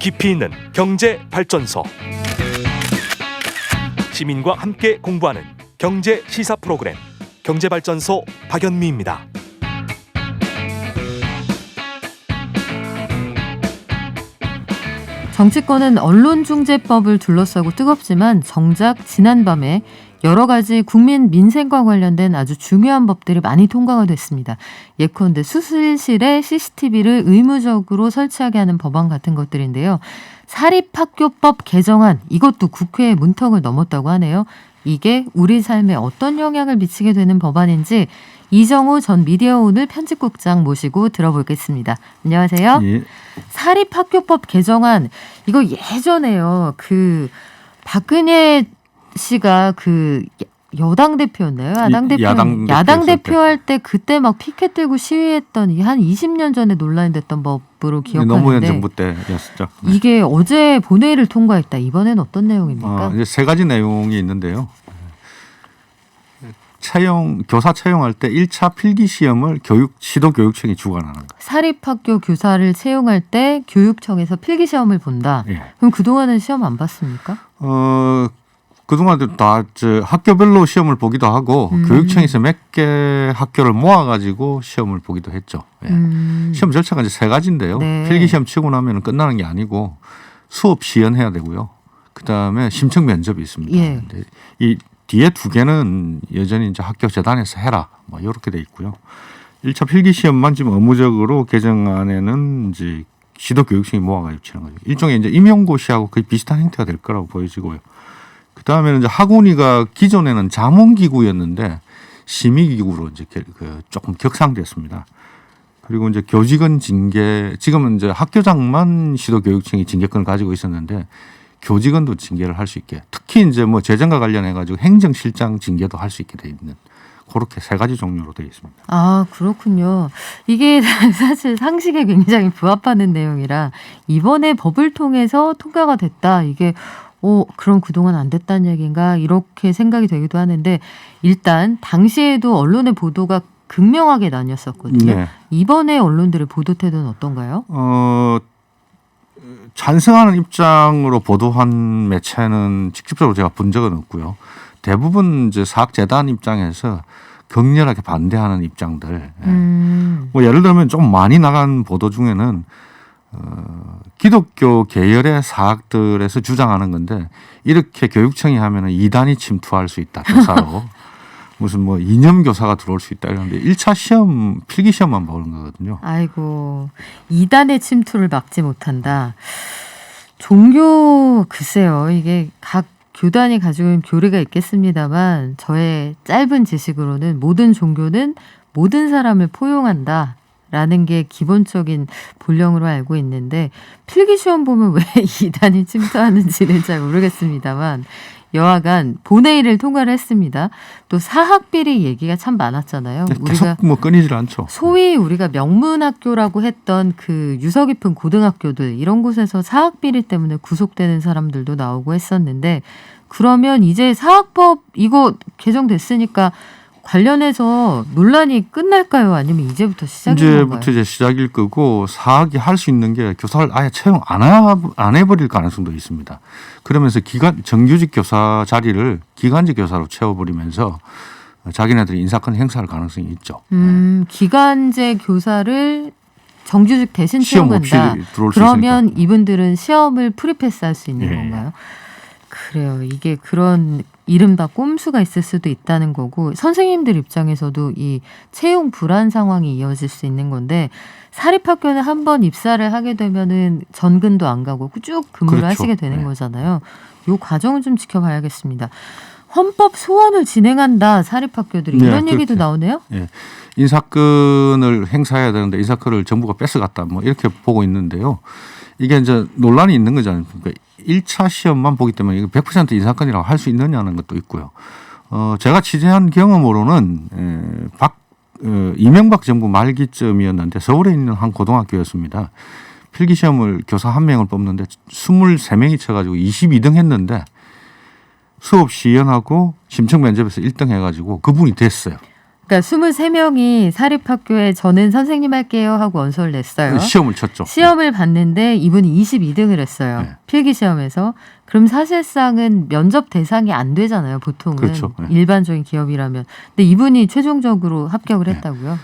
깊이 있는 경제 발전소. 시민과 함께 공부하는 경제 시사 프로그램 경제 발전소 박연미입니다. 정치권은 언론중재법을 둘러싸고 뜨겁지만 정작 지난밤에 여러 가지 국민 민생과 관련된 아주 중요한 법들이 많이 통과가 됐습니다. 예컨대 수술실에 CCTV를 의무적으로 설치하게 하는 법안 같은 것들인데요. 사립학교법 개정안, 이것도 국회의 문턱을 넘었다고 하네요. 이게 우리 삶에 어떤 영향을 미치게 되는 법안인지 이정우 전 미디어오늘 편집국장 모시고 들어보겠습니다. 안녕하세요. 예. 사립학교법 개정안, 이거 예전에요. 박근혜 씨가 여당 대표였나요? 야당 대표할 때 그때 막 피켓 들고 시위했던 한 20년 전에 논란이 됐던 법으로 기억하는데 노무현 정부 때였었죠. 이게 어제 본회의를 통과했다. 이번엔 어떤 내용입니까? 이제 세 가지 내용이 있는데요. 교사 채용할 때 1차 필기 시험을 시도교육청이 주관하는 거예요. 사립학교 교사를 채용할 때 교육청에서 필기 시험을 본다. 예. 그럼 그동안은 시험 안 봤습니까? 그동안도 다 학교별로 시험을 보기도 하고 교육청에서 몇 개 학교를 모아가지고 시험을 보기도 했죠. 예. 시험 절차가 이제 세 가지인데요. 네. 필기 시험 치고 나면 끝나는 게 아니고 수업 시연해야 되고요. 그다음에 심층 면접이 있습니다. 예. 근데 이 뒤에 두 개는 여전히 이제 학교 재단에서 해라. 이렇게 돼 있고요. 1차 필기 시험만 지금 의무적으로 개정안에는 이제 시도교육청이 모아가지고 치는 거죠. 일종의 이제 임용고시하고 거의 비슷한 형태가 될 거라고 보여지고요. 그 다음에는 이제 학원위가 기존에는 자문기구였는데 심의기구로 이제 조금 격상됐습니다. 그리고 이제 교직원 징계, 지금은 이제 학교장만 시도교육청이 징계권을 가지고 있었는데 교직원도 징계를 할 수 있게, 특히 이제 재정과 관련해 가지고 행정실장 징계도 할 수 있게 돼 있는 그렇게 세 가지 종류로 되어 있습니다. 아, 그렇군요. 이게 사실 상식에 굉장히 부합하는 내용이라 이번에 법을 통해서 통과가 됐다. 이게 그럼 그동안 안 됐다는 얘기인가 이렇게 생각이 되기도 하는데 일단 당시에도 언론의 보도가 극명하게 나뉘었었거든요. 네. 이번에 언론들의 보도 태도는 어떤가요? 찬성하는 입장으로 보도한 매체는 직접적으로 제가 본 적은 없고요. 대부분 이제 사학재단 입장에서 격렬하게 반대하는 입장들. 예를 들면 좀 많이 나간 보도 중에는 기독교 계열의 사학들에서 주장하는 건데 이렇게 교육청이 하면은 이단이 침투할 수 있다. 교사로. 무슨 이념 교사가 들어올 수 있다 이러는데 1차 시험 필기 시험만 보는 거거든요. 아이고, 이단의 침투를 막지 못한다. 종교 글쎄요. 이게 각 교단이 가지고 있는 교리가 있겠습니다만 저의 짧은 지식으로는 모든 종교는 모든 사람을 포용한다. 라는 게 기본적인 본령으로 알고 있는데 필기시험 보면 왜 이단이 침투하는지는 잘 모르겠습니다만 여하간 본회의를 통과를 했습니다. 또 사학비리 얘기가 참 많았잖아요. 계속 끊이질 않죠. 소위 우리가 명문학교라고 했던 그 유서 깊은 고등학교들 이런 곳에서 사학비리 때문에 구속되는 사람들도 나오고 했었는데 그러면 이제 사학법 이거 개정됐으니까 관련해서 논란이 끝날까요? 아니면 이제부터 시작인 건가요? 이제부터 이제 시작일 거고 사학이 할 수 있는 게 교사를 아예 채용 안 해버릴 가능성도 있습니다. 그러면서 정규직 교사 자리를 기간제 교사로 채워버리면서 자기네들이 인사권 행사할 가능성이 있죠. 기간제 교사를 정규직 대신 시험 없이 채용한다. 들어올 수 그러면 있으니까. 이분들은 시험을 프리패스할 수 있는 건가요? 그래요. 이게 그런 이른바 꼼수가 있을 수도 있다는 거고 선생님들 입장에서도 이 채용 불안 상황이 이어질 수 있는 건데 사립학교는 한번 입사를 하게 되면은 전근도 안 가고 쭉 근무를 그렇죠. 하시게 되는 거잖아요. 이 과정을 좀 지켜봐야겠습니다. 헌법 소원을 진행한다 사립학교들이 이런 얘기도 나오네요. 네. 인사권을 행사해야 되는데 인사권을 정부가 뺏어갔다 이렇게 보고 있는데요. 이게 이제 논란이 있는 거잖아요. 그러니까 1차 시험만 보기 때문에 이거 100% 인사권이라고 할 수 있느냐는 것도 있고요. 제가 취재한 경험으로는 이명박 정부 말기쯤이었는데 서울에 있는 한 고등학교였습니다. 필기시험을 교사 한 명을 뽑는데 23명이 쳐가지고 22등 했는데 수업 시연하고 심층 면접에서 1등 해가지고 그분이 됐어요. 그러니까 23명이 사립학교에 저는 선생님 할게요 하고 원서를 냈어요. 시험을 쳤죠. 시험을 봤는데 이분이 22등을 했어요. 네. 필기시험에서. 그럼 사실상은 면접 대상이 안 되잖아요. 보통은. 그렇죠. 네. 일반적인 기업이라면. 근데 이분이 최종적으로 합격을 했다고요?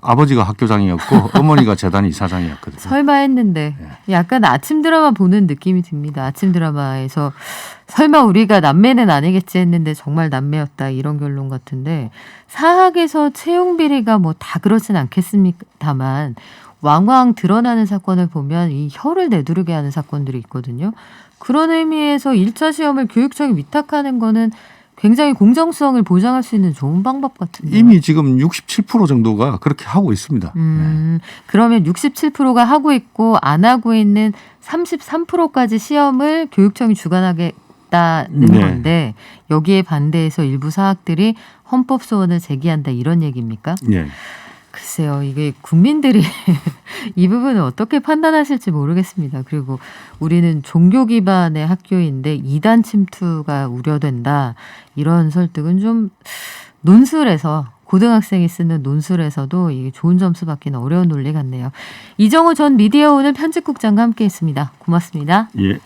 아버지가 학교장이었고 어머니가 재단 이사장이었거든요. 설마 했는데 약간 아침 드라마 보는 느낌이 듭니다. 아침 드라마에서 설마 우리가 남매는 아니겠지 했는데 정말 남매였다 이런 결론 같은데 사학에서 채용 비리가 뭐 다 그렇진 않겠습니다만 왕왕 드러나는 사건을 보면 이 혀를 내두르게 하는 사건들이 있거든요. 그런 의미에서 1차 시험을 교육청에 위탁하는 거는 굉장히 공정성을 보장할 수 있는 좋은 방법 같은데요. 이미 지금 67% 정도가 그렇게 하고 있습니다. 그러면 67%가 하고 있고 안 하고 있는 33%까지 시험을 교육청이 주관하겠다는 네. 건데 여기에 반대해서 일부 사학들이 헌법 소원을 제기한다 이런 얘기입니까? 예. 글쎄요. 이게 국민들이 이 부분을 어떻게 판단하실지 모르겠습니다. 그리고 우리는 종교 기반의 학교인데 이단 침투가 우려된다. 이런 설득은 좀 논술에서 고등학생이 쓰는 논술에서도 이게 좋은 점수 받기는 어려운 논리 같네요. 이정우 전 미디어오늘 편집국장과 함께했습니다. 고맙습니다. 예.